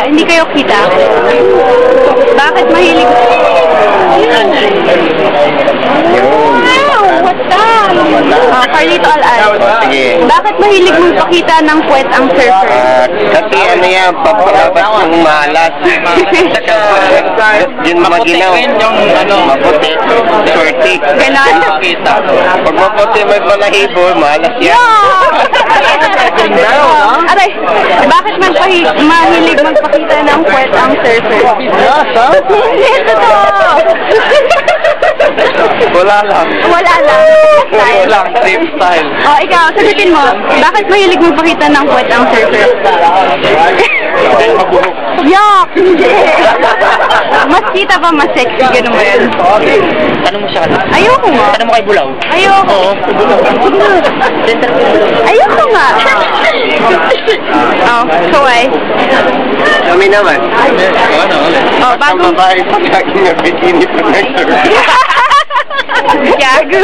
hindi kayo kita? Bakit mahilig? Wow, what's that? Carlito Al-Al. Sige. Bakit mahilig mong pakita ng puwet ang surfer? Kasi ano yan, papalabas yung malas. Yun maginaw. Maputi. Shorty. Ganon? Pag maputi may balahibo, malas yan. Aray, bakit mahilig magpakita ng puwet ang surfer? Hindi, totoo. Wala lang. Wala lang. Wala lang, trip style. Oh, ikaw, sagutin mo, bakit mahilig magpakita ng puwet ang surfer? Yuck! Mas kita pa, mas sexy, gano'n ba yun? Ano mo siya? Ayoko nga. Ano mo kay Bulaw? Ayoko. Ayoko nga. Oh, kaway. Kami naman. Oh, bago. Ang babae pag laging na bikini pa nag-surf. Gago.